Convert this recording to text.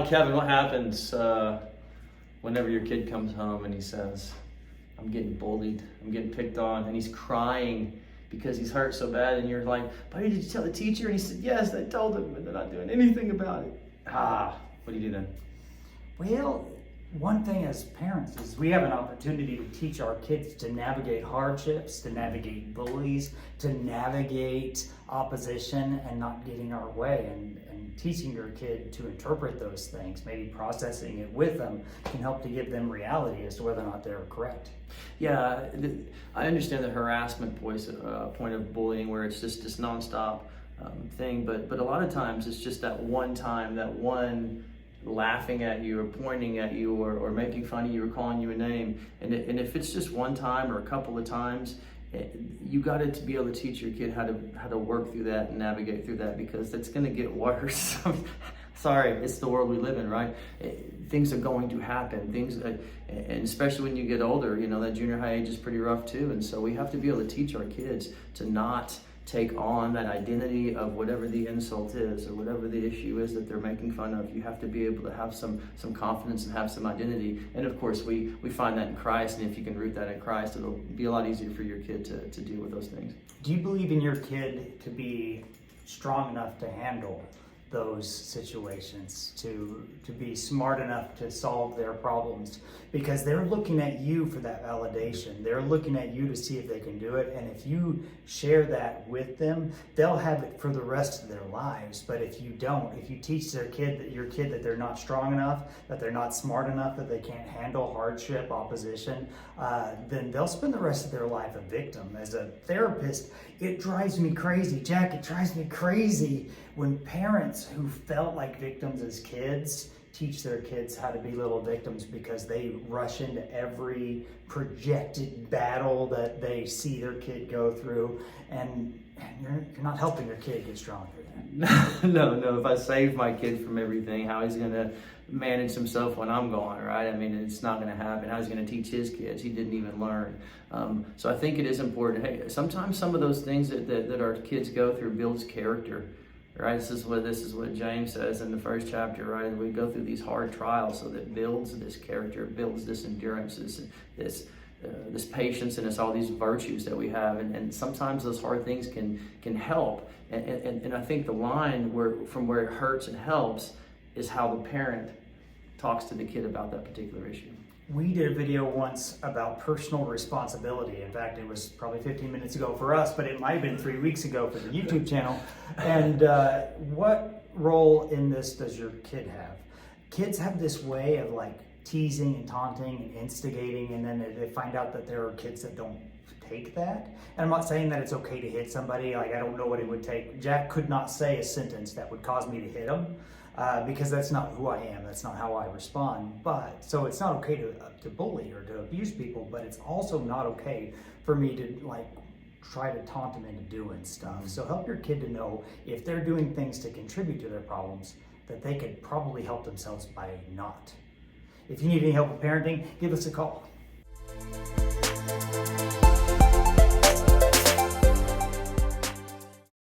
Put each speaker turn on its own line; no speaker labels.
Kevin, what happens whenever your kid comes home and he says, I'm getting bullied, I'm getting picked on, and he's crying because he's hurt so bad, and you're like, buddy, did you tell the teacher? And he said, yes, I told him, and they're not doing anything about it. What do you do then?
Well, one thing as parents is we have an opportunity to teach our kids to navigate hardships, to navigate bullies, to navigate opposition and not getting our way, and teaching your kid to interpret those things, maybe processing it with them, can help to give them reality as to whether or not they're correct.
Yeah, I understand the harassment point of bullying, where it's just this nonstop thing, but a lot of times it's just that one time, that one laughing at you or pointing at you or making fun of you or calling you a name, and if it's just one time or a couple of times, you got to be able to teach your kid how to work through that and navigate through that, because it's going to get worse. Sorry, it's the world we live in, right? Things are going to happen. And especially when you get older, that junior high age is pretty rough too. And so we have to be able to teach our kids to not take on that identity of whatever the insult is or whatever the issue is that they're making fun of. You have to be able to have some confidence and have some identity. And of course, we find that in Christ, and if you can root that in Christ, it'll be a lot easier for your kid to deal with those things.
Do you believe in your kid to be strong enough to handle those situations, to be smart enough to solve their problems? Because they're looking at you for that validation. They're looking at you to see if they can do it. And if you share that with them, they'll have it for the rest of their lives. But if you don't, if you teach your kid that they're not strong enough, that they're not smart enough, that they can't handle hardship, opposition, then they'll spend the rest of their life a victim. As a therapist, it drives me crazy, Jack, it drives me crazy when parents who felt like victims as kids teach their kids how to be little victims, because they rush into every projected battle that they see their kid go through, and you're not helping your kid get stronger.
No. If I save my kid from everything, how he's going to manage himself when I'm gone, right? I mean, it's not going to happen. How he's going to teach his kids? He didn't even learn. So I think it is important. Hey, sometimes some of those things that our kids go through builds character. Right, this is what James says in the first chapter. Right, we go through these hard trials, so that builds this character, builds this endurance, this patience, and it's all these virtues that we have. And sometimes those hard things can help. And I think the line from where it hurts and helps is how the parent talks to the kid about that particular issue.
We did a video once about personal responsibility. In fact, it was probably 15 minutes ago for us, but it might have been 3 weeks ago for the YouTube channel. And what role in this does your kid have? Kids have this way of like teasing and taunting and instigating, and then they find out that there are kids that don't take that. And I'm not saying that it's okay to hit somebody. Like, I don't know what it would take. Jack could not say a sentence that would cause me to hit him. Because that's not who I am, that's not how I respond. But so it's not okay to bully or to abuse people, but it's also not okay for me to like try to taunt them into doing stuff. So help your kid to know if they're doing things to contribute to their problems, that they could probably help themselves by not. If you need any help with parenting, give us a call.